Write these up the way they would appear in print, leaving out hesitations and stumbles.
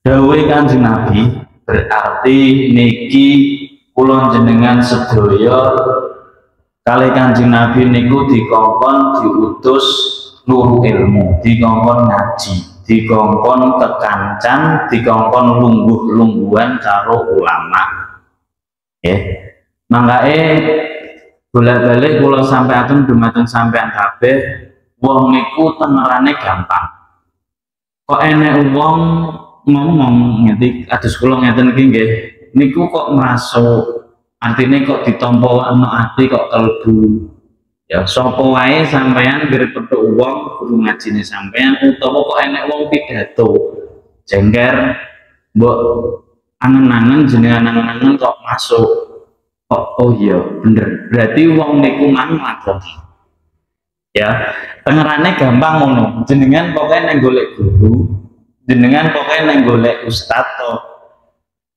Dawuhe Kanjeng Nabi berarti niki kula jenengan sedaya kalih Kanjeng Nabi niku dikongkon diutus nuru ilmu, dikongkon ngaji, dikongkon kekancan, dikongkon lungguh-lungguhan karo ulama. Mangkae bolak-balik kula sampaikan dumateng sampean kabeh, wong niku tengerane gampang. Kok enek wong ngomong ngerti atus kula ngeten iki nggih, niku kok masuk, artine kok ditampa ana ati kok kalbu. Ya sapa wae sampean grepethuk wong guru ngajine sampean utawa kok enek wong pidato jengker mbok angen-angen jenengan angen-angen kok masuk kok oh iya bener berarti wong niku mang lakoni. Ya tengerane gampang ngono, jenengan pokoknya nang golek guru, jenengan pokoknya nang golek ustaz atau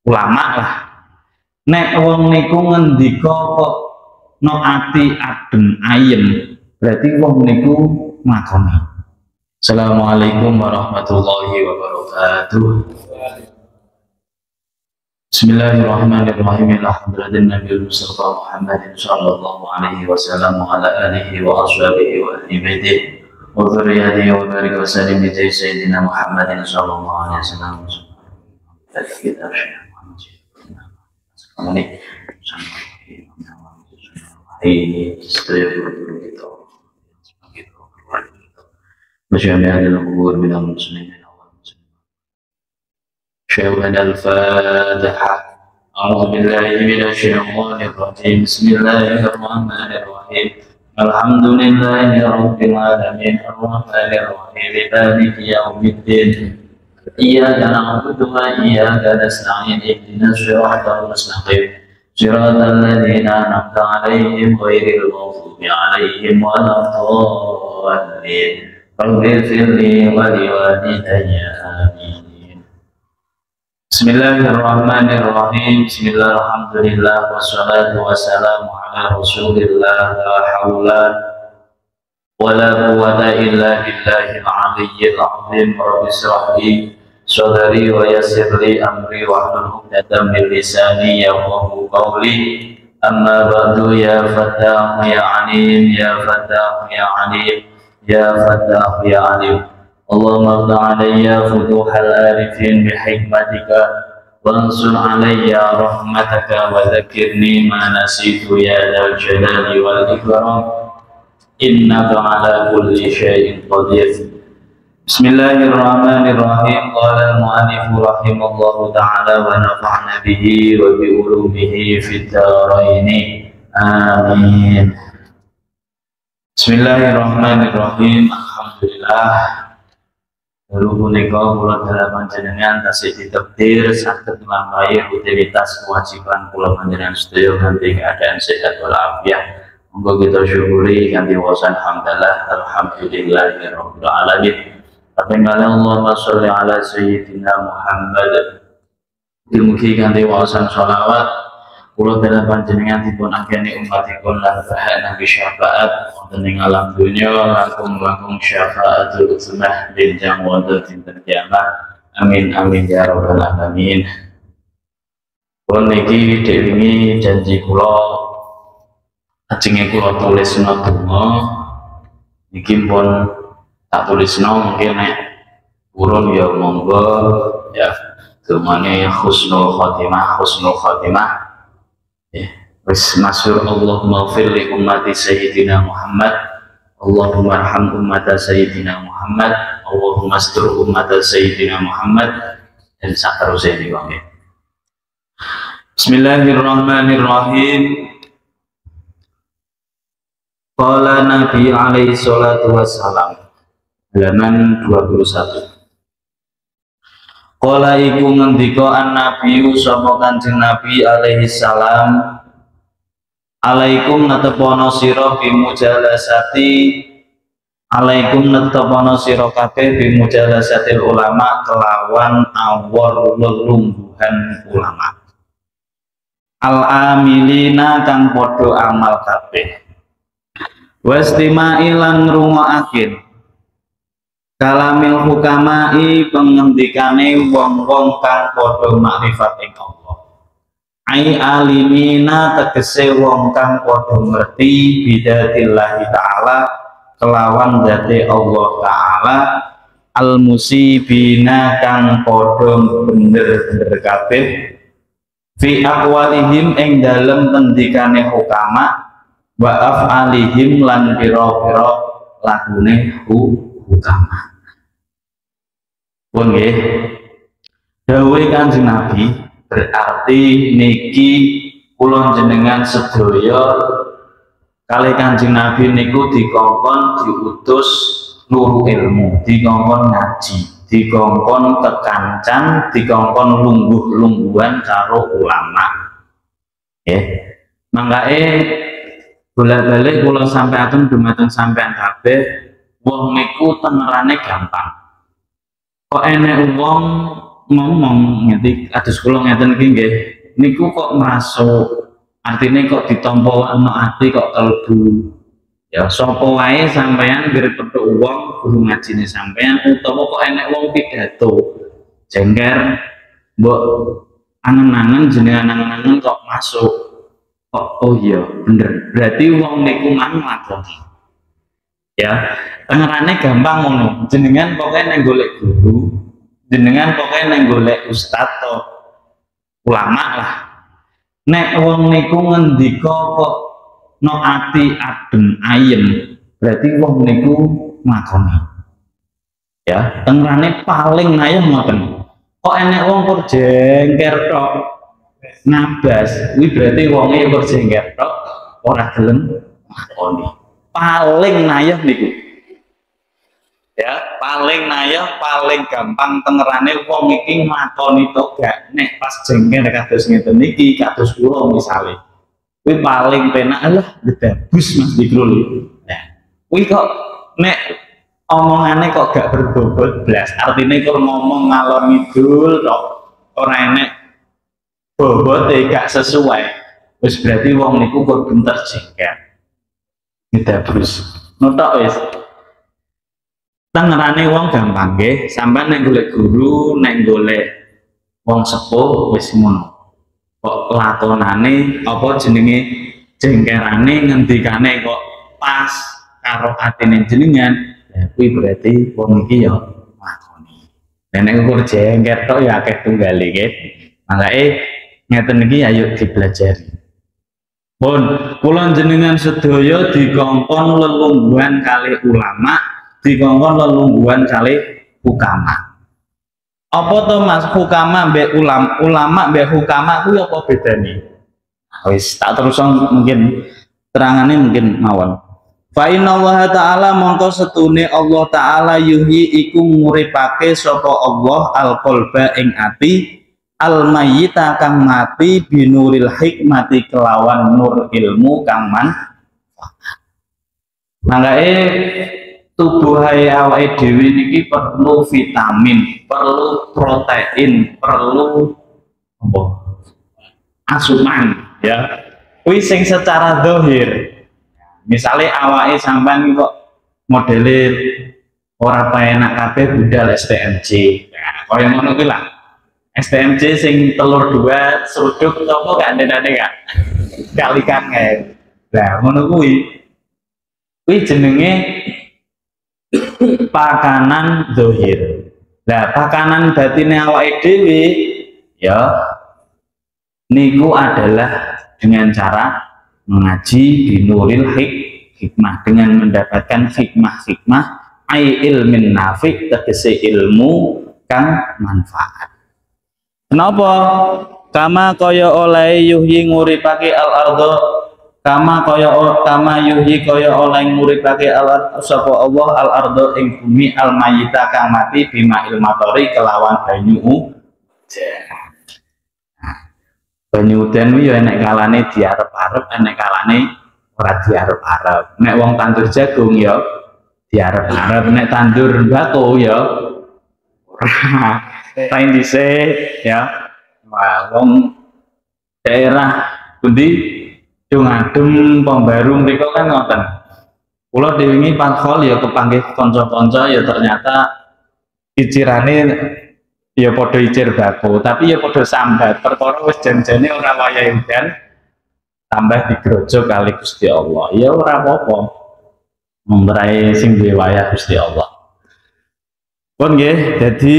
ulama lah. Nek wong niku ngendika kok no ati adem ayem berarti wong niku nglakoni. Assalamualaikum warahmatullahi wabarakatuh. Bismillahirrahmanirrahim. Alhamdulillahirabbil mustafa Muhammadin sallallahu alaihi wasallam wa ala alihi wa ashabihi wa ahli baitihi wa dzurriyyatihi wa barik wa sallim bi sayyidina Muhammadin sallallahu alaihi wasallam. Kita ini setiap guru kita begitu masyaallah dalam kubur minal muslimin wal muslimat. Syawal al-Fatihah. A'udzu billahi minasy syaithanir rajim. Bismillahirrahmanirrahim. Alhamdulillahi rabbil alamin arrahmanir rahim maliki yaumiddin. Iyyaka na'budu wa iyyaka nasta'in ihdinas siratal mustaqim. صراط الذين أنعمت عليهم غير المغضوب عليهم ولا الضالين رب اغفر لي ولوالدي آمين. بسم الله الرحمن الرحيم. بسم الله الحمد لله والصلاة والسلام على رسول الله لا حول ولا قوة إلا بالله العلي العظيم. رب اشرح لي صدري ويسر لي أمري واحلل عقدة من لساني يفقهوا قولي. أما بعد يا فتاح يا عليم يا فتاح يا عليم يا فتاح يا عليم. اللهم افتح علي فتوح العارفين بحكمتك وانصر علي رحمتك وذكرني ما نسيت يا ذا الجلال والإكرام إنك على كل شيء قدير. Bismillahirrahmanirrahim. Qala al-mu'allif rahimahullahu ta'ala wa nafa'na bihi wa bi ulumihi fid dharain. Amin. Bismillahirrahmanirrahim. Alhamdulillah. Lalu punika kula dalam panjenengan tasih ditakdir saged nglampahi rutinitas kewajiban kula panjenengan sedaya kanthi keadaan sehat walafiat. Monggo kita syukuri kanthi wasan hamdalah alhamdulillahirabbil alamin. Kapenggala Allahumma sholli ala sayyidina Muhammad. Mugi kanthi waosan sholawat kula dalam panjenengan dipun ageni umatipun lan bahan nabi syafaat wonten ing alam dunya langkung syafaatul uzmah benjang wonten dinten kiamat. Amin amin ya rabbal alamin. Pun niki dewi janji kula ajenge kula tulisna donga niki pun tak tulisno mungkin nek urun ya monggo ya temane husnul khotimah wis masyhur Allahumma ighfir li ummati sayyidina Muhammad Allahumma arham ummata sayyidina Muhammad Allahumma astur ummata sayyidina Muhammad dan saterusé iki wae. Bismillahirrahmanirrahim. Qala Nabi alaihi salatu wassalam, halaman 21. Qala iku ngendika an-nabiyyu sapa Kanjeng Nabi alaihi salam, alaikum netepono sira bimujalasati, alaikum netepono sira kabeh bimujalasatil ulama kelawan awor lelungguhan ulama, al-amilina kang padha amal kabeh, wastimailan rungoakin kalamil hukamai pengendikane wong-wong kang padha makrifat ing Allah. Ai alimina tegese wong kang padha ngerti bidatillahi taala kelawan zate Allah taala al musibina kang padha bener-bener kabeh fi aqwalihim ing dalem pendikane hukama wa af'alihim lan pira-pira lakune hukama. Pun nggih dawuh Kanjeng Nabi berarti niki kula jenengan sedaya kalih Kanjeng Nabi niku dikongkon diutus nuru ilmu, dikongkon ngaji, dikongkon kekancan, dikongkon lungguh-lungguhan karo ulama. Mangkae bolak-balik kula sampaikan dumateng sampean kabeh wong niku tengerane gampang. Kok enek wong ngomong ngerti atus kula ngeten iki nggih niku kok masuk artine kok ditampa ana ati kok kalbu ya sapa wae sampean ngirit petuk wong guru ngajine sampean utawa kok enek wong pidato jengker mbok angen-angen jenengan angen-angen kok masuk kok oh iya bener berarti wong niku mang lakoni ya tengerane gampang ngono jenengan pokoknya nang golek guru jenengan pokoknya nang golek ustadz atau ulama lah nek wong niku ngendika kok no ati adem ayem berarti wong niku ngakoni ya tengerane paling ayem ngoten kok enek wong kok jengker tok ngabas kuwi berarti wonge kok jengker tok ora gelem ngakoni paling nayah niku ya paling nayah paling gampang tengerane wong iki nglakoni to gak nek pas jengker kados ngeten niki kados kula misale kuwi paling penak lah gedabus Mas Dikrul nah kuwi kok nek omongane kok gak berbobot blas artine kok ngomong ngalor ngidul tok ora enek bobote gak sesuai wis berarti wong niku kok pinter jengker gedabus notok wis tengerane wong gampang nggih sampean nek golek guru nek golek wong sepuh wis ngono kok lakonane apa jenenge jengkerane ngendikane kok pas karo atine jenengan ya kuwi berarti wong iki ya lakoni nek ukur jengker tok ya akeh tunggale nggih makane ngeten iki ayo dipelajari pun kula jenengan sedaya dikongkon lelungguhan kalih ulama dikongkon lelungguhan kalih hukama. Apa to Mas hukama mbek ulama mbek hukama kuwi apa bedane? Wis tak terus mungkin terangane mungkin mawon. Fa inna Allah taala mongko setune Allah taala yuhyi iku nguripake sapa Allah al-qalba ing ati al-mayyita kang mati binuril hikmati kelawan nur ilmu kang manfaat. Mangkae tubuh awake dhewe niki perlu vitamin, perlu protein, perlu apa? Asupan ya. Kuwi sing secara zahir. Misale awake sampean kok modele ora penak kabeh budal STMJ. Nah, kaya ngono kuwi lah. STMJ sing telur 2 seruduk apa gak ndene gak? Kalikan kae. Lah ngono kuwi. Kuwi jenenge pakanan zahir. Nah, pakanan batine awake dhewe ya niku adalah dengan cara mengaji binuril hikmah dengan mendapatkan hikmah-hikmah ai ilmin nafi tegese ilmu kang manfaat. Kenapa? Kama kaya oleh yuhyi nguripake al-ardh kama yuhyi kaya oleh nguripake sapa Allah al-ardh ing bumi al-mayyita kang mati bima ilmatori kelawan banyu udan. Banyu udan kuwi ya enek kalane diarep-arep, enek kalane ora diarep-arep. Nek wong tandur jagung ya diarep-arep, nek tandur mbako ya ora. Tain dhisik ya. Wah, wong daerah pundi Dungadem Pembaru mriko kan ngoten. Kula dewingi pakhol ya kepanggih kanca-kanca ya ternyata icirane ya padha icir bako, tapi ya padha sambat. Perkara wis janjane ora wayahe udan tambah digrojo kali Gusti Allah. Ya ora apa-apa. Membrai sing duwe wayah Gusti Allah. Pun nggih, dadi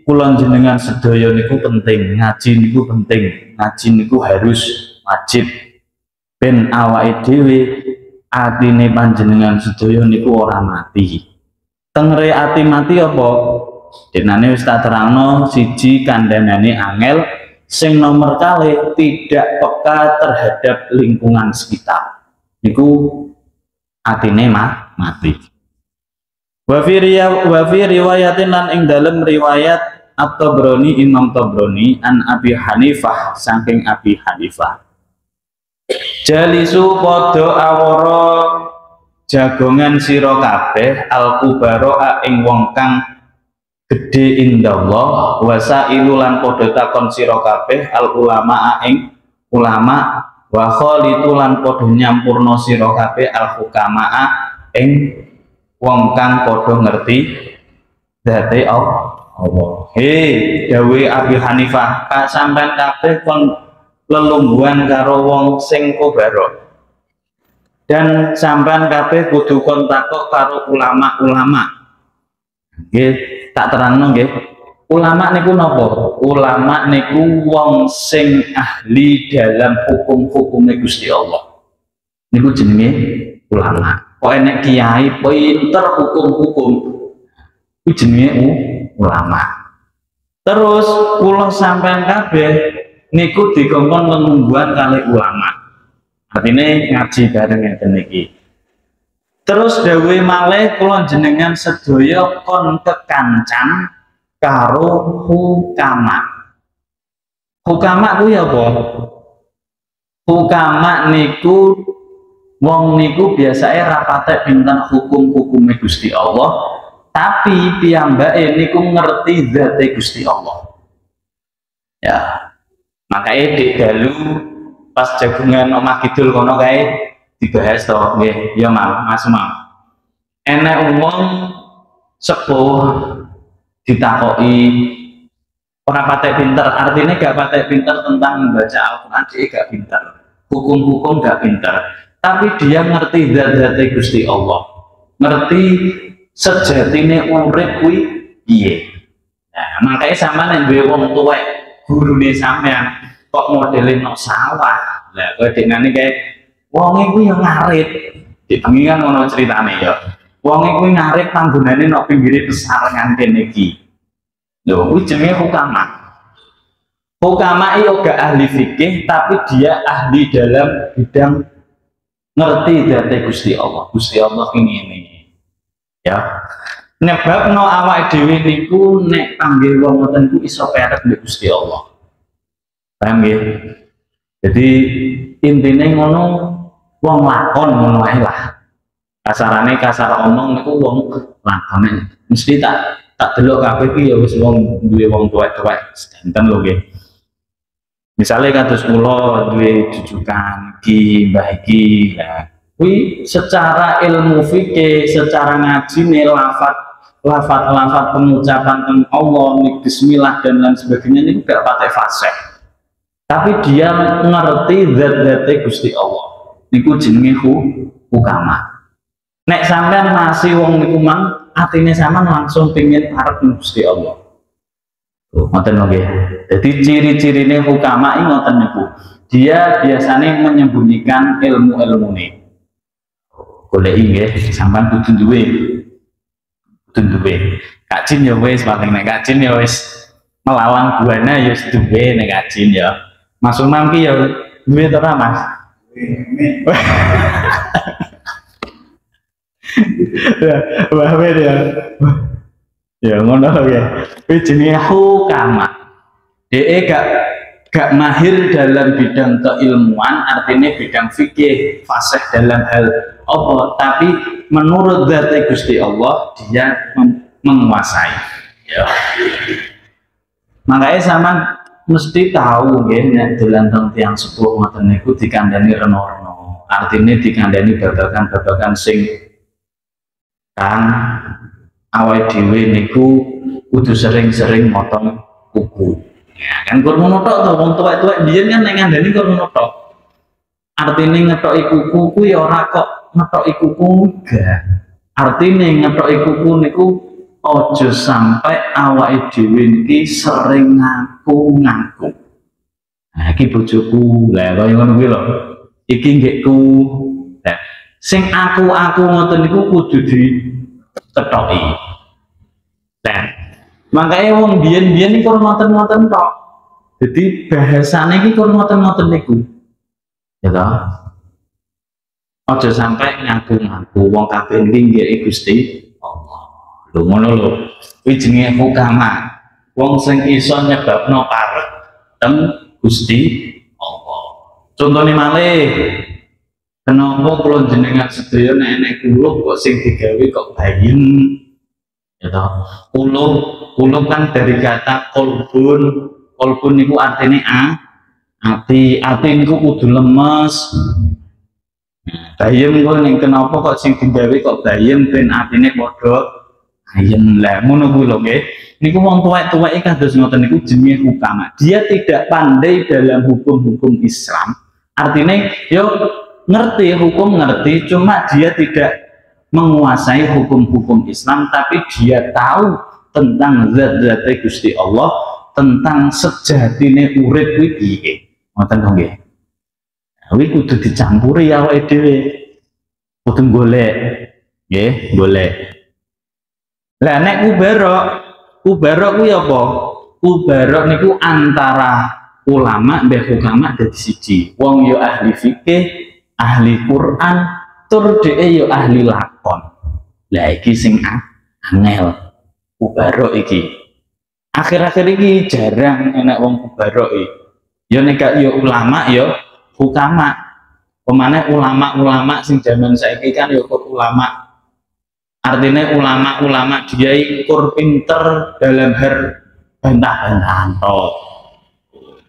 kula jenengan sedaya niku penting, ngaji niku penting. Ngaji niku harus wajib ben awake dhewe atine panjenengan sedaya niku ora mati. Tengere ati mati apa? Denane wis tak terangno, siji kandhanane angel, sing nomor kali tidak peka terhadap lingkungan sekitar. Niku atine mati. Wa fi riwayatin lan ing dalem riwayat At-Tabrani Imam Tabrani an Abi Hanifah saking Abi Hanifah. Jalisu padha awara jagongan sira kabeh al-kubara ing wong kang gedhe indallah wasailu lan padha takon sira kabeh al-ulama ing ulama wa khalitu lan padha nyampurna sira kabeh al-hukama ing wong kang padha ngerti date Allah. Dawe Abi Hanifah, Pak sampean kabeh kon lelungguhan karo wong sing kubara. Dan sampean kabeh kudu kon takok karo ulama-ulama. Nggih, tak terangno nggih. Ulama niku napa? Ulama niku wong sing ahli dalam hukum-hukume Gusti Allah. Niku jenenge ulama. Kok enek kiai pinter hukum-hukum. Iku jenenge ulama. Terus kula sampean kabeh niku dikongkon lelungguhan kali ulama. Artinya ngaji bareng ngeten iki. Terus dawuh malih kula jenengan sedaya kon kekancan karo hukama. Hukama kuwi apa? Hukama niku wong niku biasane rapate pinten hukum-hukume Gusti Allah, tapi piyambake niku ngerti zate Gusti Allah. Ya. Makanya di dalu pas jagungan omah kidul kono kae dibahas to nggih ya Mas Mam. Enek wong sepuh ditakoki ora patek pinter, artinya gak patek pinter tentang membaca Al-Qur'an, dia gak pinter. Hukum-hukum gak pinter, tapi dia ngerti zat-zate Gusti Allah. Ngerti sejatine urip kuwi piye. Nah, makanya sampean nek duwe wong tuwek gurune sampean kok modele nok sawah. Lah kowe denane kae wonge kuwi yo ngarit. Dibengi kan ngono ceritane ya. Wonge kuwi ngarit panggonane nok pinggire pesarengan kene iki. Lho kuwi jenenge hukama. Hukama yo gak ahli fikih tapi dia ahli dalam bidang ngerti date Gusti Allah. Gusti Allah ini. Ya. Nyebabno awake dhewe niku nek panggil wong ngoten ku iso perek mbek Gusti Allah. Paham nggih? Jadi intine ngono wong lakon ngono ae lah. Kasarane kasar omong niku wong lakone mesti tak delok kabeh iki ya wis wong duwe wong tuwek-tuwek sedanten lho nggih. Misale kados kula duwe jujukan iki mbah iki ya. Kuwi secara ilmu fikih, secara ngajine lafaz pengucapan tentang Allah, bismillah dan lain sebagainya ini gak pakai fasih. Tapi dia ngerti zat-zate Gusti Allah. Niku jenenge hukama. Nek sampean masih wong niku mang atine sampean langsung pengin arep Gusti Allah. Ngoten nggih. Jadi ciri-cirine hukama iki ngoten niku. Dia biasanya menyembunyikan ilmu-ilmune. Goleki nggih, sampean kudu duwe. Kajin ya wis paling nek kajin ya wis melawan buana ya wis duwe nek kajin ya. Mas Umam ki ya duwe to ra Mas? Wah ya. Ya ngono ya. Kuwi jenenge hukama. Dhek gak mahir dalam bidang keilmuan, artinya bidang fikih, fasih dalam hal apa, tapi menurut zat Gusti Allah dia menguasai. Ya. Makanya sama mesti tahu nggih nek dolan teng tiyang sepuh ngoten niku dikandani reno-reno. Artinya dikandani babagan-babagan sing kang awake dhewe niku kudu sering-sering motong kuku. Ya kan kurang tok to wong tuwek-tuwek biyen kan nek ngandani kurang tok. Artine ngetoki kuku ku ya ora kok ngetoki kuku enggak. Artine ngetoki kuku niku ojo sampai awake dhewe iki sering ngaku-ngaku. Nah, iki bojoku. Lah kaya ngono kuwi lho. Iki nggihku. Nah, sing aku ngoten niku kudu diketoki. Nah, makanya wong biyen-biyen iki kurang ngoten-ngoten tok. Jadi bahasane iki kurang ngoten-ngoten niku. Ya toh? Aja sampai ngaku-ngaku wong kabeh iki nggih Gusti Allah. Lho ngono lho. Kuwi jenenge hukama. Wong sing iso nyebabno parek teng Gusti Allah. Contone malih, kenapa kula jenengan sedaya nek enek kulup kok sing digawe kok bayem? Ya toh. Kulup kan dari kata kolbun. Kolbun niku artine ati niku kudu lemes. Bayem kok ning kenapa kok sing digawe kok bayem ben atine padha ayem. Lah ngono kuwi lho nggih. Niku wong tuwek-tuweke kados ngoten niku jenenge hukama. Dia tidak pandai dalam hukum-hukum Islam. Artinya yo ngerti hukum ngerti, cuma dia tidak menguasai hukum-hukum Islam, tapi dia tahu tentang zat-zat Gusti Allah, tentang sejatine urip kuwi piye. Ngoten to nggih. Kuwi kudu dicampuri awake dhewe. Kudu golek. Nggih, golek. Lah nek kubarok kuwi apa? Kubarok niku antara ulama mbek hukama dadi siji. Wong yo ahli fikih, ahli Quran, tur dheke yo ahli lakon. Lah iki sing angel. Kubarok iki. Akhir-akhir iki jarang enak wong kubarok iki. Yo nek yo ulama yo hukama. Pemane ulama-ulama sing jaman saiki kan yo ulama. Artinya ulama-ulama dia ukur pinter dalam bantah-bantahan toh.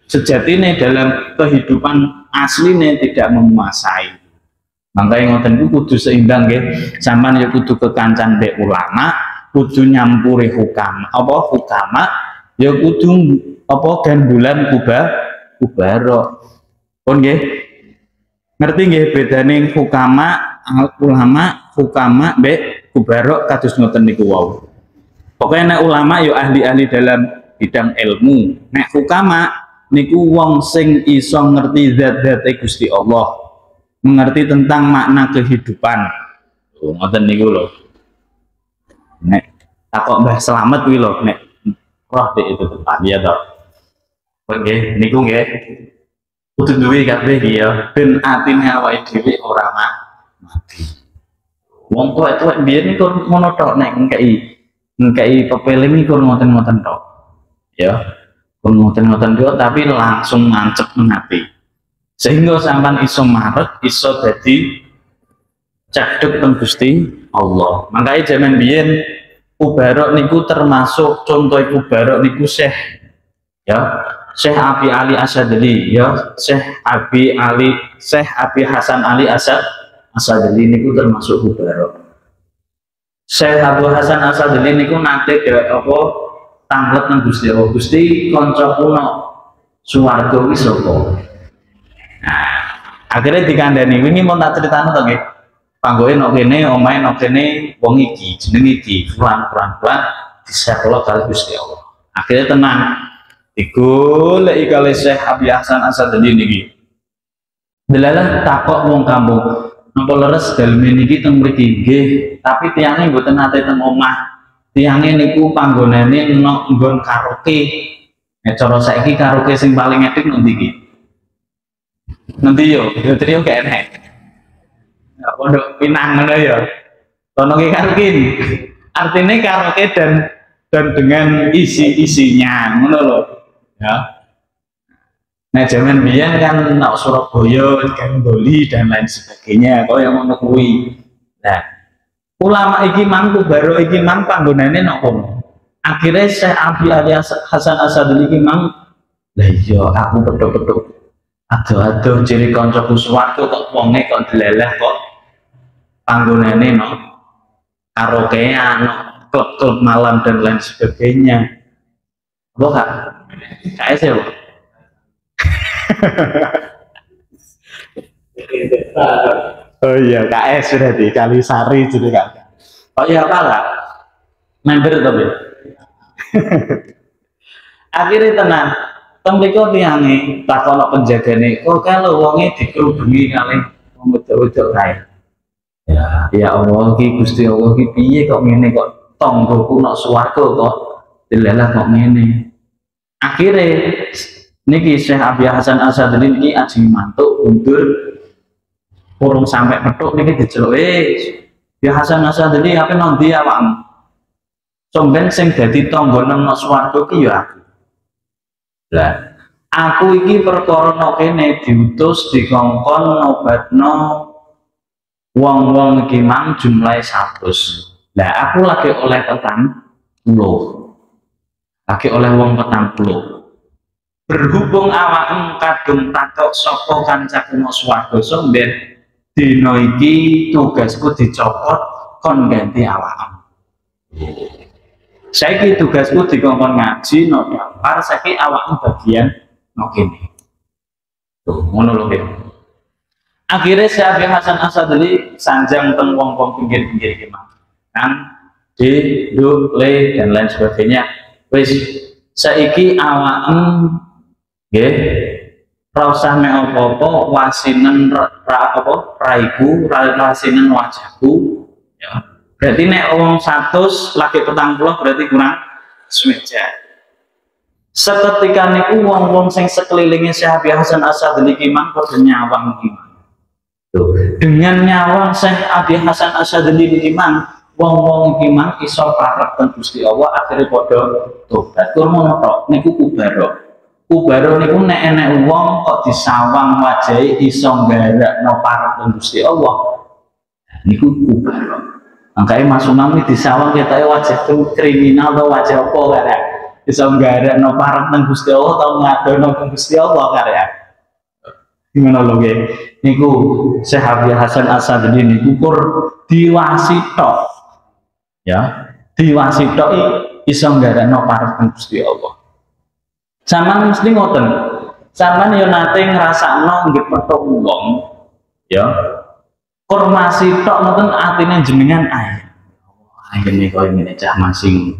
Sejatinya dalam kehidupan aslinya tidak memuasai. Makanya ngoten iku kudu seimbang nggih. Sampeyan ya kudu kekancan mbek ulama, kudu nyampuri hukama. Apa hukama ya kudu apa gandulan kubarok. Pun nggih. Ngerti nggih bedane ulama, hukama mbek kubarok kados ngoten niku wau. Pokoknya nek ulama yo ahli-ahli dalam bidang ilmu. Nek hukama niku wong sing iso ngerti zat-zate Gusti Allah, mengerti tentang makna kehidupan. Ngoten niku lho. Nek takok Mbah Slamet kuwi lho, nek roh dek itu tepat ya toh. Nggih, niku nggih. Kudu duwe kabeh iki ya, ben atine awake dhewe ora mati. Wong tuwek-tuwek biyen iku ngono tok nek ngkei pepeling iku ngoten-ngoten tok. Ya. Ngoten-ngoten tok tapi langsung nancep mati. Sehingga sampean iso marek, iso dadi cedhek teng Gusti Allah. Makanya zaman biyen kubarok niku termasuk contoh kubarok niku Syekh ya. Syekh Abi Ali Asadili ya, Syekh Abi Hasan Ali Asadili niku termasuk kubarok. Syekh Abu Hasan Asadili niku nate apa tanglet nang Gusti Allah. Gusti kanca kula swarga wis sapa. Nah, akhirnya dikandani wingi mau tak critani to nggih. Panggoe nok kene, omahe nok kene wong iki, jeneng iki, fulan disepelok kali Gusti Allah. Akhirnya tenang. Digoleki kali Syekh Abi Hasan Asadili niki. Delalah takok wong kampung. Napa leres dalem niki teng mriki nggih, tapi tiyange mboten nate teng omah. Tiyange niku panggonane nok nggon karaoke. Nek cara saiki karaoke sing paling edik ngendi iki? Nanti yo, trio gak enek. Ya pondok Pinang ngono ya. Kono ki karaoke. Artinya karaoke dan dengan isi-isinya ngono lho. Ya. Nah zaman biyen kan nak Surabaya, kan Bali dan lain sebagainya, kau yang ngono kuwi. Nah, ulama iki mang kubaro iki mang panggonane nok kono. Akhirnya Syekh Abi Ali Hasan Asadili iki mang, lah iya aku pedhok-pedhok. Aduh ciri kancaku swarga kok wonge kok delelah kok panggonane nok karaokean, klub-klub malam dan lain sebagainya. Apa Kak? KS ya, Pak? Oh iya, KS sudah di Kalisari jadi Kak. Oh iya apa Kak? Member tapi. Akhirnya tenang, tembiku tiangi takono penjagane, kok kalau wonge dikerubungi kali wong wedok-wedok kae. Ya Allah ki Gusti Allah ki piye kok ngene kok tonggoku nok swarga kok dilelah kok ngene. Akhirnya niki Syekh Abi Hasan Asadili niki ajeng mantuk mundur urung sampai petuk niki diceluk ya Hasan Asadili apa nanti awakmu somben sing dadi tangga nang swarga ki ya aku. Lah aku iki perkara nok kene diutus dikongkon nobatno wong-wong iki mang jumlahe 100. Lah aku lagi oleh 40. Lagi oleh wong 40. Berhubung awakmu kadung takok sapa kancaku nang swarga somben dina iki tugasku dicopot kon ganti awakmu. Saiki tugasku dikongkon ngaji no dampar, saiki awakmu bagian no kene. Tuh, ngono lho ya. Akhirnya Syekh Hasan Asadili sanjang teng wong-wong pinggir-pinggir iki kan di le dan lain sebagainya. Wis saiki awakmu nggih ora usah mek apa-apa wasinen raiku, wasinen wajahku ya. Berarti nek wong 100 lagi 40 berarti kurang semeja. Seketika niku wong-wong sing sekelilingnya Syekh Hasan Asadili ki mang padha nyawang ki. Dengan nyawang Syekh Abi Hasan Asadili ki mang wong-wong ki mang iso parek ten Gusti Allah akhire padha tobat. Kurmono tok niku kubaro. Kubaro niku nek enek wong kok disawang wajahe iso nggarakno parek ten Gusti Allah. Niku kubaro. Makanya Mas Umam ini disawang kita wajah itu kriminal atau wajah apa karya bisa nggak no parang nang Gusti Allah atau ngado nang Gusti Allah karya gimana lo ya niku Syekh Abi Hasan Asadili niku kur diwasito ya diwasito iso nggak no parang nang Gusti Allah sama mesti ngoten sama yo nate ngrasakno nggih petuk wong ya formasi tok nonton artinya jenengan ayam ini kau ini cah masing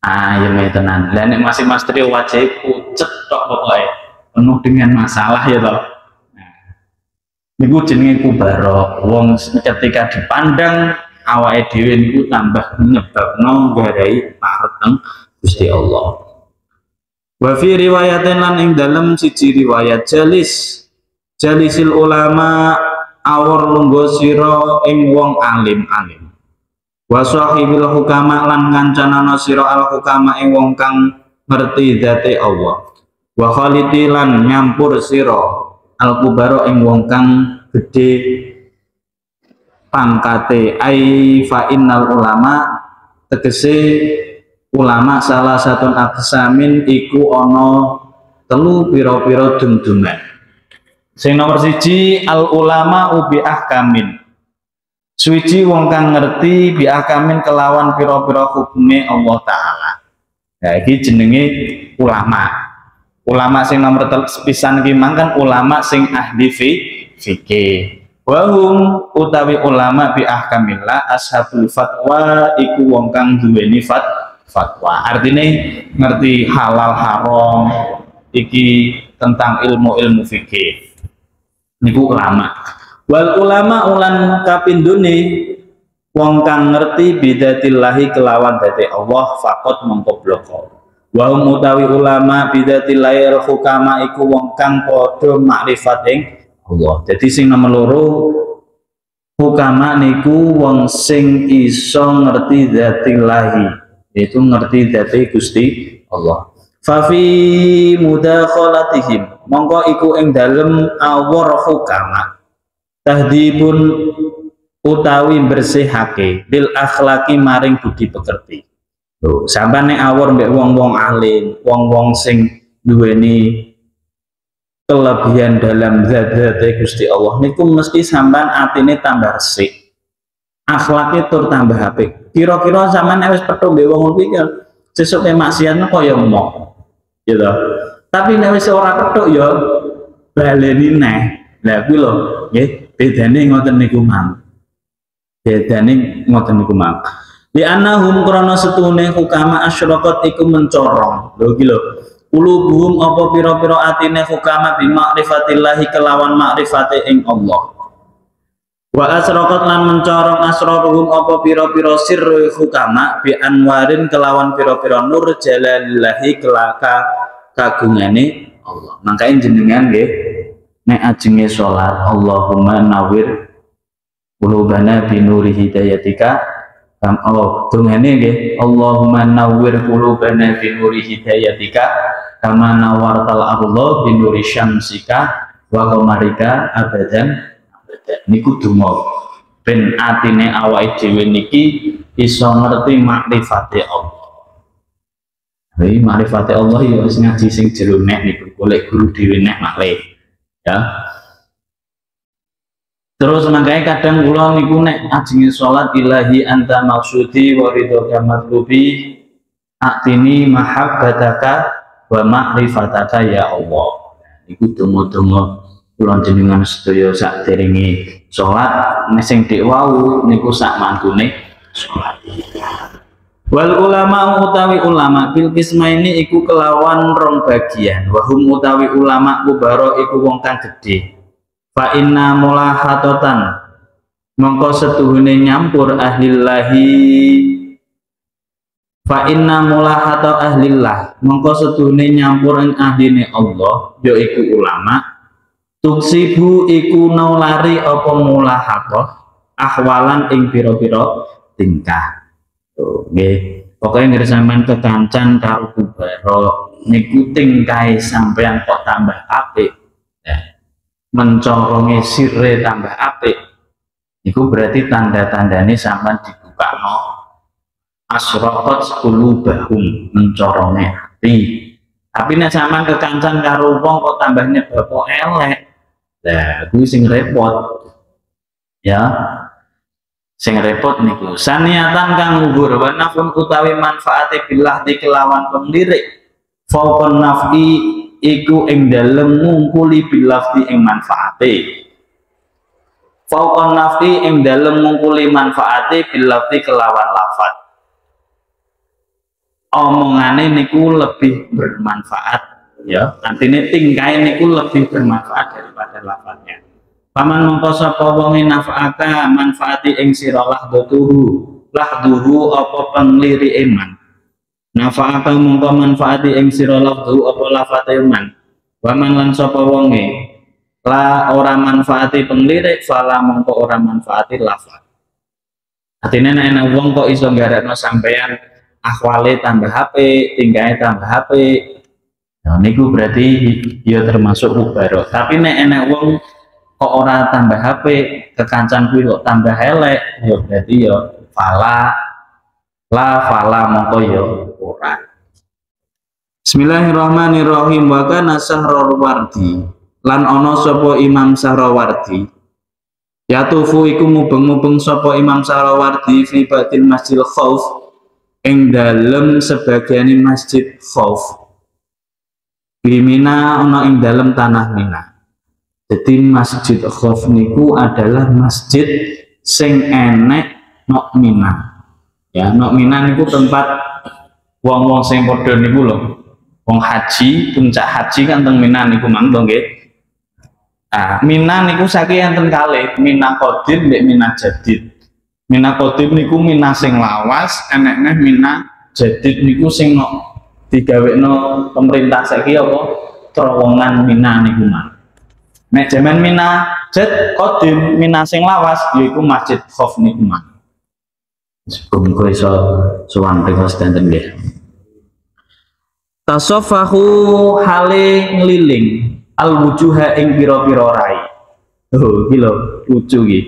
ayam tenan dan masing mas trio wajah pucet tok pokoknya penuh dengan masalah ya toh niku jenenge kubaro wong ketika dipandang awake dhewe niku tambah nyebabno nggarai parek teng Gusti Allah. Wa fi riwayatin lan ing dalem siji riwayat jalisil ulama awor lungguh sira ing wong alim-alim wa sahibul hukama lan kancanana sira al hukama ing wong kang ngerti dzate Allah wa khaliti lan nyampur sira al kubara ing wong kang gedhe pangkate ai fa innal ulama tegese ulama salah satu aqsamin iku ana telu pira-pira dumduman. Sing nomor siji al ulama ubi ahkamin. Suci wong kang ngerti bi ahkamin kelawan pira-pira hukume Allah taala. Ya iki jenenge ulama. Ulama sing nomor pisan ki mangkan ulama sing ahli fikih. Wa hum utawi ulama bi ahkamillah ashabul fatwa iku wong kang duweni fatwa. Artine ngerti halal haram iki tentang ilmu-ilmu fikih. Niku ulama. Wal ulama ulan kapindune wong kang ngerti bidatillahi kelawan dadi Allah faqat mongko bloko. Wa utawi ulama bidatillahi al hukama iku wong kang padha makrifat ing Allah. Jadi sing nomor loro hukama niku wong sing iso ngerti datillahi, yaitu ngerti dati Gusti Allah. Fafi mudakhalatihim mongko iku ing dalem awor hukama tahdibun utawi bersihake bil akhlaki maring budi pekerti. Lho sampeyan nek awor mbek wong-wong alim, wong-wong sing duweni kelebihan dalam zat-zat Gusti Allah niku mesti sampeyan atine tambah resik, akhlake tur tambah apik. Kira-kira sampean wis petuk mbek wong kuwi sesuk maksiat kaya emoh. Gitu. Tapi nek wis ora petuk ya baleni neh. Lah kuwi lho, nggih, bedane ngoten niku mang. Bedane ngoten niku mang. Di anahum krana setune hukama asyraqat iku mencorong. Lho iki lho. Ulubuhum apa pira-pira atine hukama bi ma'rifatillahi kelawan makrifate ing Allah. Wa asraqat lan mencorong asraruhum apa pira-pira sirru hukama bi anwarin kelawan pira-pira nur jalalillahi kelaka kagungane Allah. Mangkae jenengan nggih nek ajenge salat Allahumma nawwir qulubana bi nuri hidayatika. Dungane nggih Allahumma nawwir qulubana bi nuri hidayatika kama nawartal ardha bi nuri syamsika wa qamarika abadan. Niku donga ben atine awake dhewe niki iso ngerti makrifate Allah. Jadi makrifate Allah ya wis ngaji sing jero nek niku golek guru dhewe nek maklih. Ya. Terus makanya kadang kula niku nek ajenge salat ilahi anta maksudi wa ridhoka matlubi atini mahabbataka wa ma'rifataka ya Allah. Niku donga-donga kula jenengan sedaya sakderenge salat nek sing dik wau niku sak mantune salat. Wal ulama utawi ulama bil kismaini iku kelawan rong bagian. Wahum utawi ulama kubara iku wong kang gedhe. Fa inna mulahatotan mongko setuhune nyampur ahlillahi. Fa inna mulahato ahlillah mongko setuhune nyampur ing ahline Allah yaiku ulama. Tuksibu iku naulari apa mulahatoh ahwalan ing pira-pira tingkah. Nggih, pokoke ngger sampean kekancan karo kubara niku tingkahe sampean kok tambah apik. Mencoronge sire tambah apik. Iku berarti tanda-tandane sampean dibukakno asraqat qulubahum mencoronge ati. Tapi nek sampean kekancan karo wong kok tambah nyebab kok elek. Lah kuwi sing repot. Ya. Sing repot niku saniatan kang luhur wa nafun utawi manfaate billah di kelawan penglirik fauqan nafi iku ing dalem ngungkuli billah ing manfaate fauqan nafi ing dalem ngungkuli manfaate billah kelawan lafaz omongane niku lebih bermanfaat ya artinya tingkae niku lebih bermanfaat daripada lafaznya. Paman mongko sapa wonge nafa'aka manfaati ing sira lahduhu apa pengliri iman. Nafa'aka mongko manfaati ing sira lahduhu apa lafate iman. Paman lan sapa wonge la ora manfaati penglirik fala mongko ora manfaati lafat. Artinya nek wong kok iso nggarakno sampean ahwale tambah HP, tingkahe tambah HP. Nah niku berarti ya termasuk mubaro. Tapi nek enek wong kok ora tambah HP kekancan kuwi kok tambah elek ya berarti ya fala mongko ya ora. Bismillahirrahmanirrahim. Wa kana Sahrawardi lan ana sapa Imam Sahrawardi yatufu iku mubeng-mubeng sapa Imam Sahrawardi fi batil Masjidil Khauf ing dalem sebagian Masjid Khauf Bimina ana ing dalem tanah Mina. Jadi Masjid Khauf niku adalah masjid sing enek nok Mina. Ya, nok Mina niku tempat wong-wong sing padha niku lho. Wong haji, puncak haji kan teng Mina niku mang to nggih. Ah, Mina niku saking enten kalih, Mina Qadim mbek Mina Jadid. Mina Qadim niku Mina sing lawas, enekne Mina Jadid niku sing nok digawekno pemerintah saiki apa terowongan Mina niku mang. Nek jaman Mina Qadim, Mina sing lawas yaiku Masjid Khauf niku mang. Muga iso sowan mriku sedanten nggih. Tasaffahu hale ngliling al-wujuha ing pira-pira rai. Oh, iki lho lucu iki.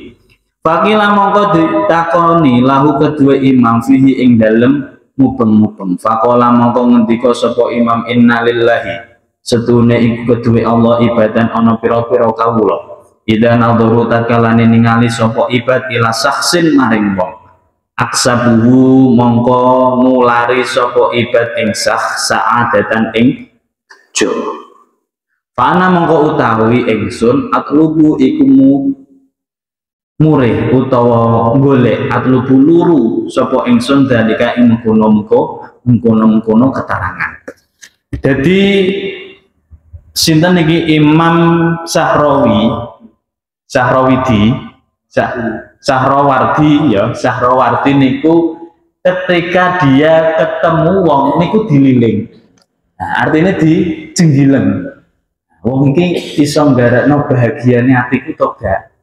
Fakila mongko ditakoni lahu kedua imam fihi ing dalem mubeng-mubeng. Faqala mongko ngendika sapa imam innalillahi setune iku kedue Allah ibadan ana pira-pira kawula. Ida nadharu takalane ningali sapa ibad ila sahsin maring wong. aksabuhu mongko nulari sapa ibad ing sa'adatan ing jo. Fana mongko utawi ingsun atlubu iku murih utawa golek atlubu luru sapa ingsun dalika ing mengkono keterangan. Jadi sinten iki Imam Sahrawardi niku ketika dia ketemu wong niku dililing. Nah, artinya dijenggileng. Wong iki iso nggarakno bahagiane atiku to gak?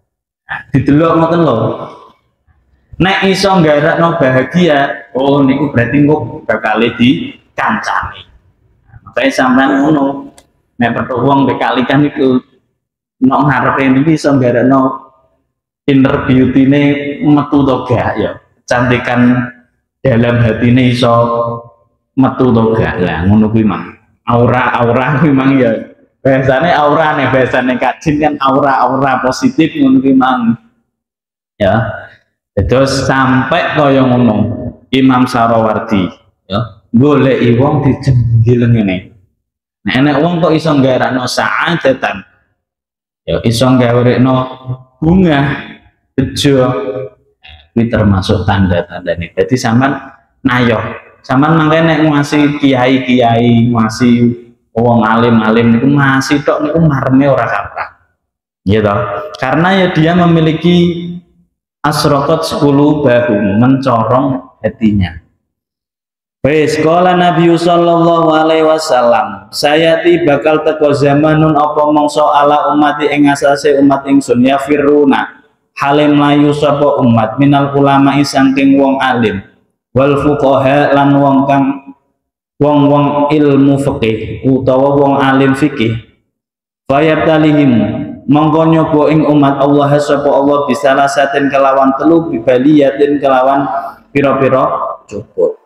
Nah, didelok ngoten lho. Nek iso nggarakno bahagia, oh niku berarti kok bakal dikancani. Nah, makanya sampean ngono. Nek perlu wong bekalikan iku nek ngarepe niki iso nggarakno inner beauty-ne metu to gak ya. Cantikan dalam hatine iso metu to gak lah ngono kuwi mang. Aura kuwi mang ya. Biasane aura nih, biasane kajin kan aura positif ngono kuwi mang. Ya. Terus sampai kaya ngono Imam Sahrawardi ya. Goleki wong dijenggileng ngene. Nek enek wong kok iso nggarakno sa'adatan. Ya iso nggarekno bunga bejo. Ini termasuk tanda-tanda nih. Jadi sampean nayo, sampean mangkene nek ngasih kiai-kiai, ngasih wong alim-alim niku ngasih tok niku marme ora kathah. Ya toh? Karena ya dia memiliki asraqat 10 bahu, mencorong hatinya. Wes kala Nabi sallallahu alaihi wasallam, sayati bakal teko zamanun apa mangsa ala umati ing asase umat ingsun ya firuna halim layu sapa umat minal ulama saking wong alim wal fuqaha lan wong ilmu fikih utawa wong alim fikih fayabtalihim mongko nyoba ing umat Allah sapa Allah bisalasatin kelawan telu bibaliyatin kelawan pira-pira cukup.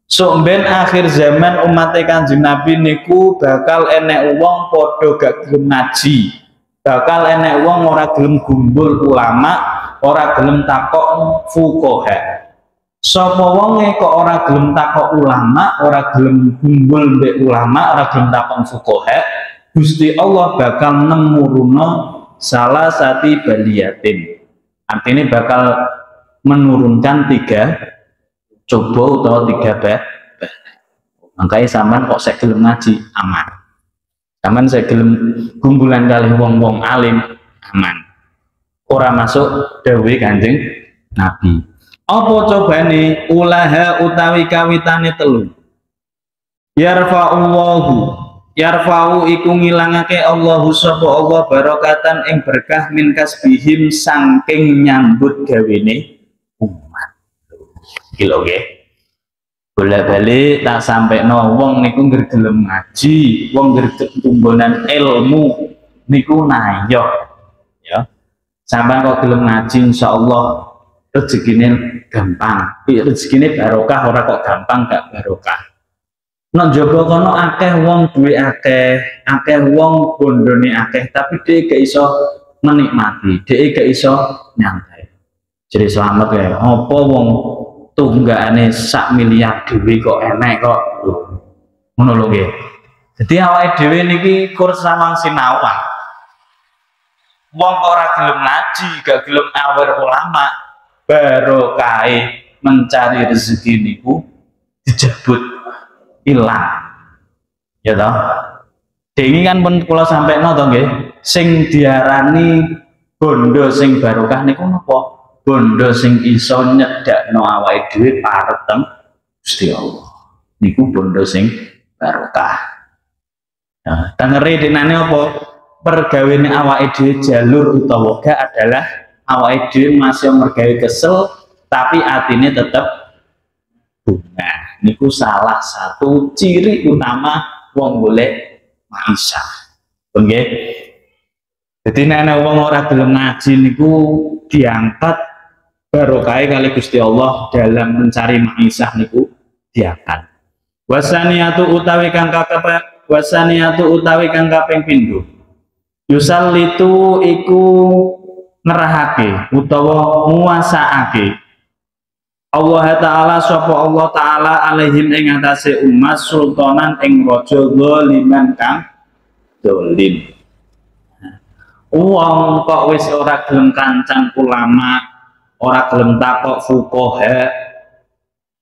So ben akhir zaman umat Kanjeng Nabi niku bakal enek wong padha gak gelem ngaji, bakal enek wong ora gelem gumbul ulama, ora gelem takok fuqaha. Sapa wonge kok ora gelem takok ulama, ora gelem gumbul mbek ulama, ora gelem takok fuqaha, Gusti Allah bakal nemuruna salah sati baliyatin. Artinya bakal menurunkan 3 coba utawa 3 bah. Makanya sampean kok saya gelem ngaji aman. Sampean saya gelem gumbulan kali wong-wong alim aman. Ora masuk dawuh Kanjeng Nabi. Apa cobane ulaha utawi kawitane telu. Yarfa'u iku ngilangake Allahu sapa Allah barokatan ing berkah min kasbihim saking nyambut gawene umat. Kilo nggih. Bola-balik tak sampai wong niku ngergelem ngaji, wong ngergelem tumbonan ilmu niku nayo ya. Sampai kok gelem ngaji insyaallah rezekine gampang. Rezekine barokah ora kok gampang gak barokah. Nek njaba kono akeh wong duwe akeh wong bondone akeh tapi dhek gak iso menikmati, dhek gak iso nyantai. Jadi selamat ya. Apa wong tunggakane 1 miliar dhewe kok enek kok ngono lho nggih. Dadi awake dhewe niki kur samang sinawang. Wong ora gelem ngaji, gak gelem awur ulama, barokahe mencari rezeki niku dijabut ilang. Ya toh? Dengi kan pun kula sampekno to nggih, sing diarani bondo sing barokah niku napa? Bondo sing iso nyedakno awake dhewe pareteng Gusti Allah. Niku bondo sing barokah. Nah, tengere denane apa? Pergawene awake dhewe jalur utawa gak adalah awake dhewe masih mergawe kesel tapi atine tetep bunga. Niku salah satu ciri utama wong golek maisha. Nggih. Jadi nek wong ora gelem ngaji niku diangkat barokah kali Gusti Allah dalam mencari maisha niku diangkat. Wasaniatu utawi kang kaping pindho. Yusallitu iku nerahake utawa nguasaake Allah taala sapa Allah taala alaihim ing atase umat sultanan ing raja zaliman kang zalim. Wong kok wis ora gelem kancan ulama, ora gelem takok fuqaha,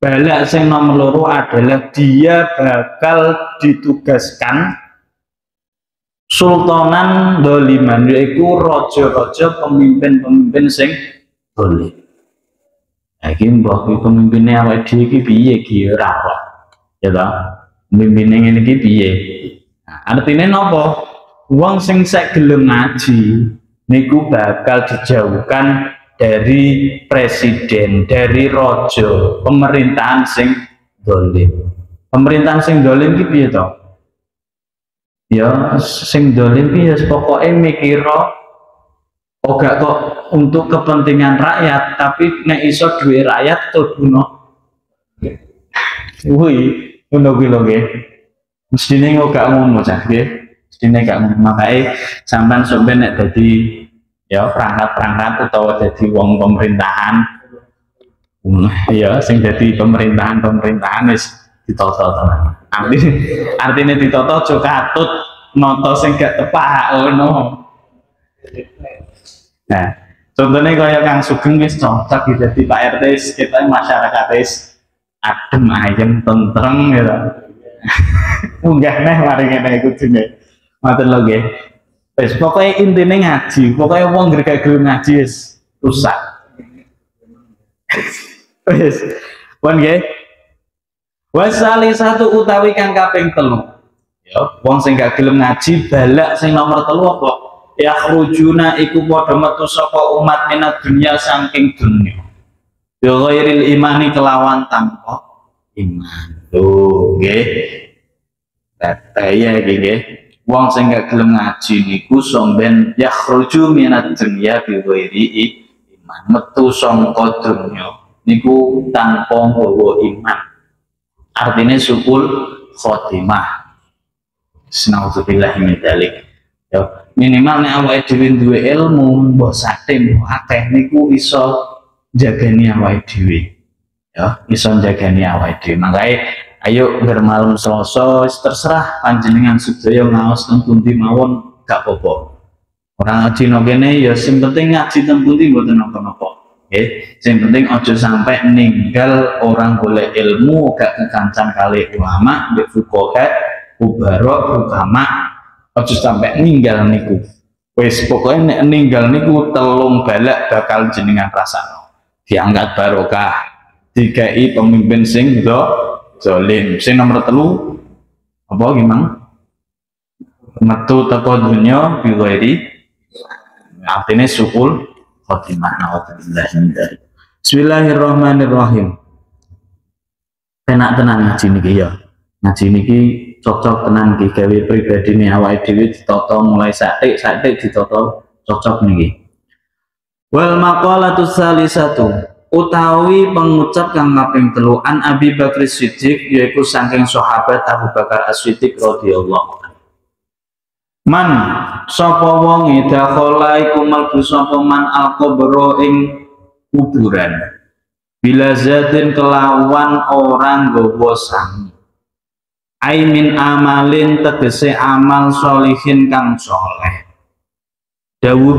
balak sing nomor loro adalah dia bakal ditugaskan sultanan zaliman, yaitu raja-raja pemimpin-pemimpin sing zalim. Iki mbah iki pemimpine awake dhewe iki piye iki ora apa. Ya ta? Pemimpine ngene iki piye? Nah, artine napa? Wong sing sek gelem ngaji niku bakal dijauhkan dari presiden, dari raja, pemerintahan sing zalim. Pemerintahan sing zalim iki piye to? Ya sing zalim iki ya pokoke mikira gak kok untuk kepentingan rakyat, tapi nek iso duwe rakyat to guna. Woi, ngono kuwi lho nggih. Mestine gak ngono cah nggih. Mestine gak ngono. Makane sampean sampe nek dadi ya perangkat-perangkat utawa dadi wong pemerintahan, ya sing dadi pemerintahan wis ditata tenan. Artine ditata aja katut nata sing gak tepak ngono. Nah, contohnya kaya Kang Sugeng wis cocok jadi Pak RT, kita masyarakat wis adem ayem tentrem gitu. Munggah neh mari ngene iku jenenge. Matur lho nggih. Wis pokoke intine ngaji, pokoke wong gak gelem ngaji wis rusak. Wis. Pun nggih. Wasali satu utawi kang kaping 3. Ya, wong sing gak gelem ngaji balak sing nomor 3 apa? Yakhrujuna iku padha metu saka umat minat dunya saking dunya bi ghairil imani kelawan tanpa iman. Lho nggih. Kataya iki nggih. Wong sing gak gelem ngaji niku somben yakhruju minat dunya bi ghairi iman. Metu saka dunya niku tanpa nggawa iman. Artinya suul khotimah. Nauzubillahi min dzalik. Ya, minimal nek awake dhewe duwe ilmu mbok satim akeh niku iso jagani awake dhewe. Ya, iso jagani awake dhewe. Makanya ayo bermalam Selasa terserah panjenengan sedaya ngaos teng pundi mawon gak apa-apa. Ora ngaji nang kene ya sing penting ngaji teng pundi mboten napa-napa. Nggih, sing penting aja sampai ninggal orang golek ilmu gak kekancan kali ulama, mbek fuqaha, kubara, ulama. Aja sampai ninggal niku. Wis pokoke nek ninggal niku telung balak bakal jenengan rasakno. Diangkat barokah, dikai pemimpin sing zalim. Sing nomor 3 apa gimana? Metu teko dunya bi ghairi artine suul khotimah. Bismillahirrahmanirrahim. Enak tenan ngaji niki ya. Ngaji niki cocok tenan iki gawe pribadine awake dhewe ditata mulai satik ditata cocok niki. Wal maqalatu salisatu utawi pengucap kang kaping 3 an Abi Bakar Siddiq yaiku saking sahabat Abu Bakar As-Siddiq radhiyallahu anhu. Man sapa wong idakhala iku mlebu sapa man al-qabra ing kuburan bila zatin kelawan orang nggawa sangi. Aimin amalin tegese amal solihin kang soleh. Dawu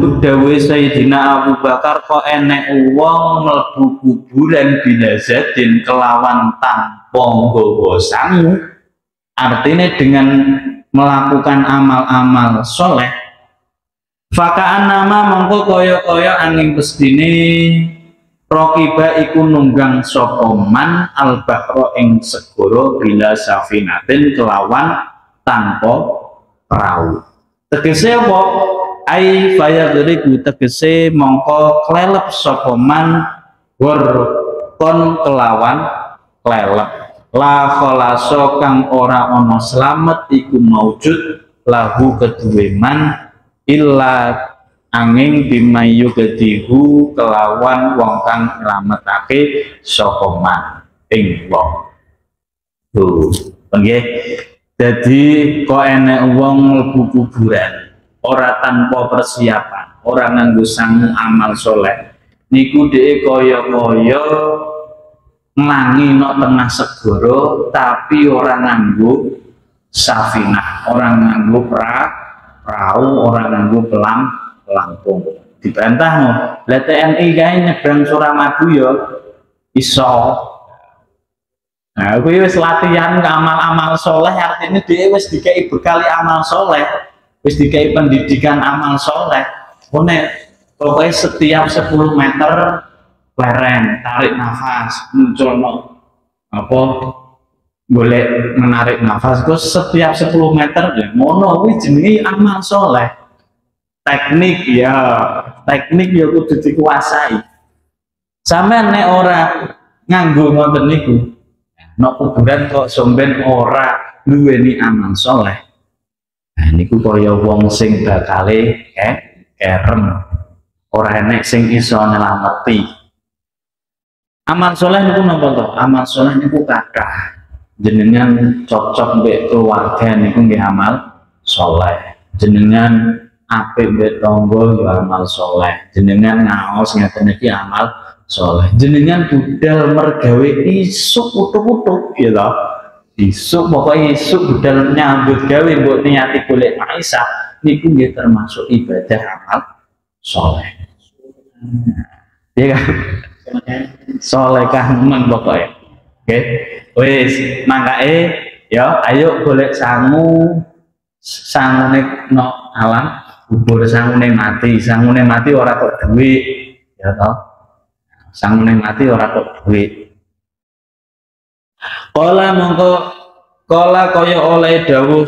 Sayyidina Abu Bakar kok enek wong mlebu kuburan bilazatin kelawan tanpa nggawa sangu. Artinya dengan melakukan amal-amal soleh. Fakaan nama mongko koyo-koyo angin pestine Rokiba iku nunggang sopoman al-bahro ing segoro bila safinatin kelawan tanpa perahu. Tegese apa? Ai fayadriku tegese mongko klelep sopoman kon kelawan klelep. La khalaso kang ora ono slamet iku maujud lahu kedue man illa angin bimayu gedihu kelawan wong kang nyelametake saka man ing wong. Nggih. Dadi kok enek wong mlebu kuburan ora tanpa persiapan, ora nganggo sangu amal soleh. Niku dhek kaya-kaya nglangi no tengah segoro tapi orang nganggo safinah, orang nganggo perahu, orang nganggo pelampung. Dibantah no, lah TNI kae nyebrang Suramadu ya iso. Nah, kuwi wis latihan ke amal-amal soleh, artinya dia wis dikai bekali amal soleh, wis dikai pendidikan amal soleh. Pokoknya setiap 10 meter leren, tarik nafas, muncul no apa boleh menarik nafas, terus setiap 10 meter ya ngono kuwi jenenge amal soleh. Teknik ya kudu dikuasai. Sampeyan nek ora nganggo ngoten niku, nek kuburan kok somben ora duweni amal soleh. Nah niku kaya wong sing bakale kerem, ora enek sing iso nyelameti. Amal soleh niku napa to? Amal soleh niku kathah. Jenengan cocok mbek keluarga niku nggih amal soleh. Jenengan apik mbek tangga ya amal soleh. Jenengan ngaos ngeten iki amal soleh. Jenengan budal mergawe isuk utuk-utuk ya toh. Isuk pokoknya isuk budal nyambut gawe mbok niati golek maisha niku nggih termasuk ibadah amal soleh. Ya kan? Soleh kahmen pokoknya. Oke, wis mangkae ya ayo golek sangune no alam kubur, sangune mati ora kok duit ya toh. Sangune mati ora kok duit. Kala mongko kala kaya oleh dawuh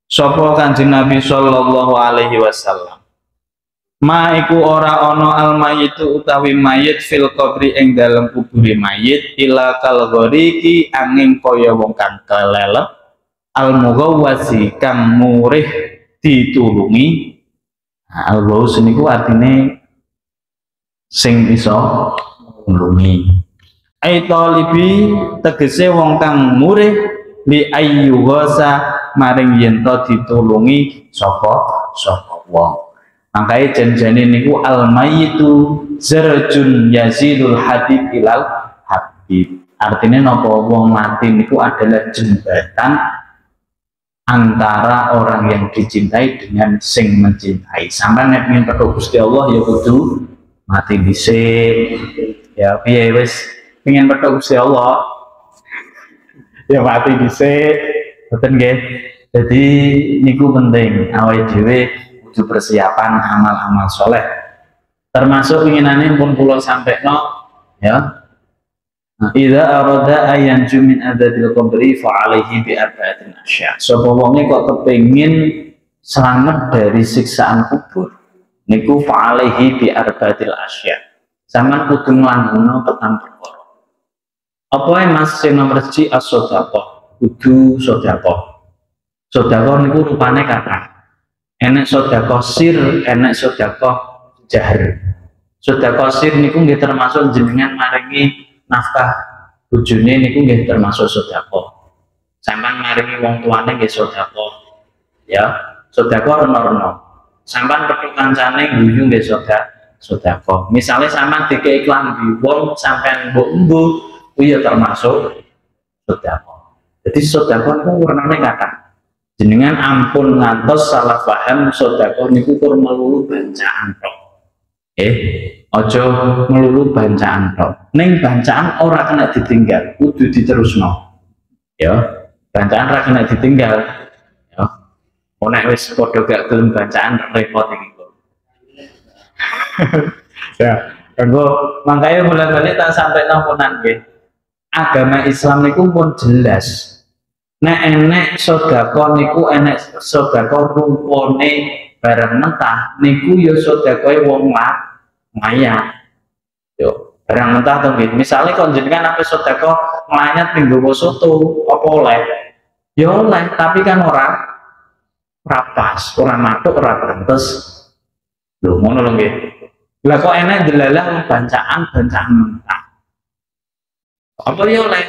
sapa Kanjeng Nabi sallallahu alaihi wasallam. Ma iku ora ono al mayitu utawi mayit fil qabri ing dalem kubure mayit ila kal ghariki angin kaya wong kang kelelep al mughawwasi kang murih ditulungi. Al ghaus niku artine sing iso nulungi. Ai talibi tegese wong kang murih li ayyughasa maring yen to ditulungi sapa wong. Makanya janjane niku al mayyitu zarjun yazidul habib ilal habib. Artinya nopo wong mati niku adalah jembatan antara orang yang dicintai dengan sing mencintai. Sampai nek ingin petuk Gusti Allah ya kudu mati dhisik. Ya piye wis pengen petuk Gusti Allah ya mati dhisik. Boten nggih. Jadi niku penting awake dhewe persiapan amal-amal soleh, termasuk inginannya pun pulau sampai no ya. Idza arada ayan jumin adadil qabri fa alaihi bi arba'atin asya. Sapa wonge kok kepengin selamat dari siksaan kubur niku fa alaihi bi arba'atil asya. Sampeyan kudu nglanggengno petang perkara. Apa Mas sing nomor 1 as-shadaqah, kudu sedekah. Sedekah niku rupane kathah. Enek sedekah sir, enek sedekah jahar. Sedekah sir niku nggih termasuk jenengan maringi nafkah bojone niku nggih termasuk sedekah. Sampeyan maringi wong tuane nggih sedekah. Ya, sedekah rena-rena. Sampeyan petuk kancane guyu nggih sedekah. Misale sampeyan dikei klambi wong sampeyan mbok-mbok kuwi ya termasuk sedekah. Jadi sedekah niku warnane kathah. Jenengan ampun ngantos salah paham sedekah niku kur melulu bancaan tok. Aja melulu bancaan tok. Ning bancaan ora kena ditinggal, kudu diterusno. Ya, bancaan ora kena ditinggal. Ya. Nek wis padha gak gelem bancaan repot iki kok. Ya, kanggo mangkane mulai-mulai tak sampai nampunan nggih. Agama Islam niku pun jelas. Nek enek sedekah niku enek sedekah rupane barang mentah niku ya sedekahe wong mayat. Yo, barang mentah to nggih. Misale kon jenengan ape sedekah mayat ning nggowo soto apa oleh? Ya oleh, tapi kan ora pas, ora matuk, ora pantes. Lho ngono lho nggih. Lah kok enek delalah bancaan mentah. Apa ya oleh?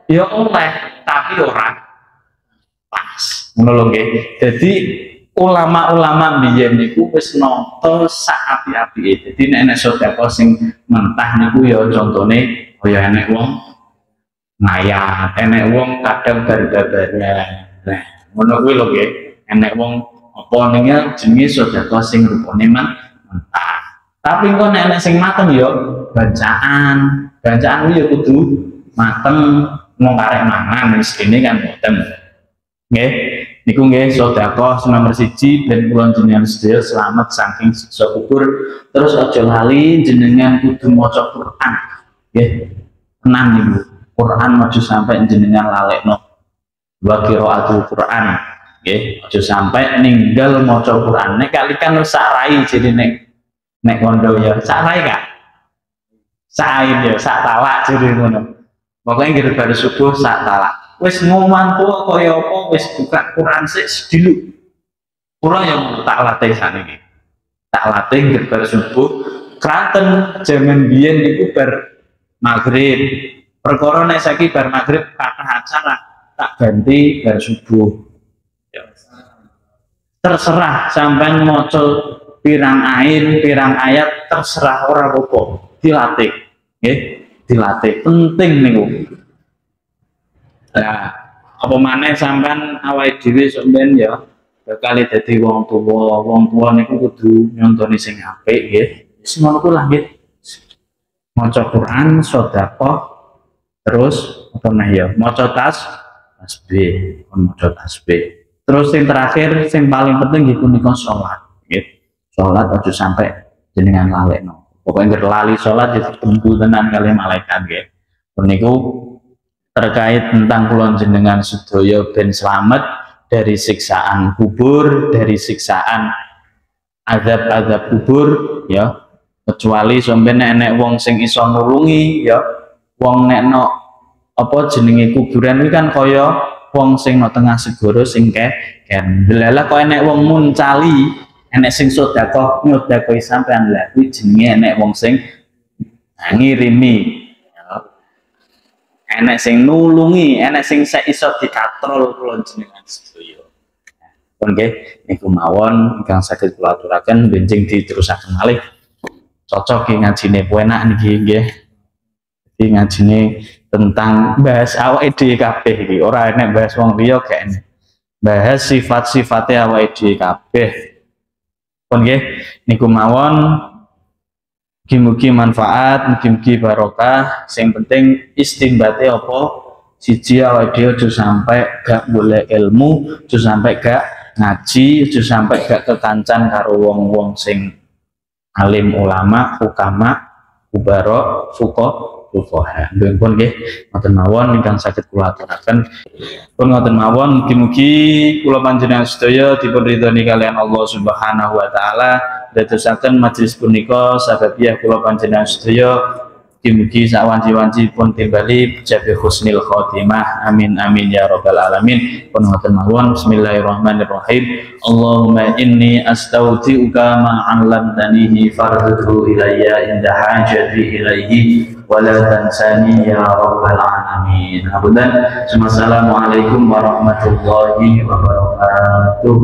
Ya oleh, tapi ora pas ngono nggih. Jadi ulama-ulama biyen niku wis nata sak api-apike. Dadi nek sedekah sing mentah niku ya contone kaya enek wong ngayat, enek wong kadang bar-babaran. Nah, ngono kuwi lho nggih. Enek wong apa ning jenenge sedekah sing rupane mentah. Tapi kok nek sing mateng ya bacaan. Bacaan kuwi ya kudu mateng, mung karek mangan mestine kan mboten. Nggih, niku nggih sedekah nomor 1 ben kula jenengan sedaya selamat saking siksa kubur. Terus aja lali jenengan kudu maca Quran. Nggih. Tenan niku. Quran aja sampai jenengan lalekno. Wa qiraatul Quran. Nggih, aja sampai ninggal maca Quran. Nek kalikan wis sak rai jadi nek kondo ya sak rai Kak. Sak ya sak talak jadi ngono. Pokoke nggih bar subuh sak talak. Wis ngomantu kaya apa wis buka Quran sik sediluk. Kula yang tak latih sakniki. Tak latih nggih bar subuh kraten jaman biyen niku bar maghrib. Perkara nek saiki bar maghrib kathah acara tak ganti bar subuh. Terserah sampean maca pirang ayat terserah ora apa-apa dilatih nggih dilatih penting niku. Nah, apa maneh sampean awake dhewe sok ben ya bakal dadi wong tuwa niku kudu nyontoni sing apik nggih. Wis ngono ku lah nggih. Maca Quran, sedekah, terus apa meneh ya? Maca tasbih, maca tasbih. Terus yang terakhir, yang paling penting nggih punika salat nggih. Salat aja sampai jenengan lalekno. Pokoknya nggih lali salat ya ditunggu tenan kali malaikat nggih. Puniku terkait tentang kula jenengan sedaya ben selamat dari siksaan kubur, dari siksaan azab-azab kubur ya. Kecuali sampeyan nek wong sing iso nulungi ya, wong nek apa jenenge kuburan iki kan kaya wong sing nang tengah segara sing ken. Lha kok enek wong muncali, enek sing sedekah nyedekahi sampean lha kuwi jenenge enek wong sing ngirimi. Enek sing nulungi, enek sing iso dikatrol kula jenengan sedaya. Pun nggih niku mawon ingkang saged kula aturaken benjing diterusaken malih. Cocok ngajine enak niki nggih. Iki ngajine tentang bahas awake dhewe kabeh iki, ora enek bahas wong liya gak enek. Bahas sifat-sifate awake dhewe kabeh. Pun nggih niku mawon mugi-mugi manfaat, mugi-mugi barokah. Sing penting istimbate apa? Siji awake dhewe aja sampai gak golek ilmu, aja sampai gak ngaji, aja sampai gak kekancan karo wong-wong sing alim ulama, hukama, kubara, fuqaha. Pun nggih ngoten mawon ingkang saged kula aturaken. Pun ngoten mawon mugi-mugi kula panjenengan sedaya dipun ridhoni kalian Allah Subhanahu wa taala. Dadosaken majelis punika sababiah kula panjenengan sedaya mugi-mugi sak wanci-wanci pun timbali jabi husnil khotimah. Amin amin ya rabbal alamin. Pun ngoten mawon bismillahirrahmanirrahim. Allahumma inni astaudiuka ma 'allamtanihi farduhu ilayya inda hajati ilaihi wa la tansani ya rabbal alamin. Assalamualaikum warahmatullahi wabarakatuh.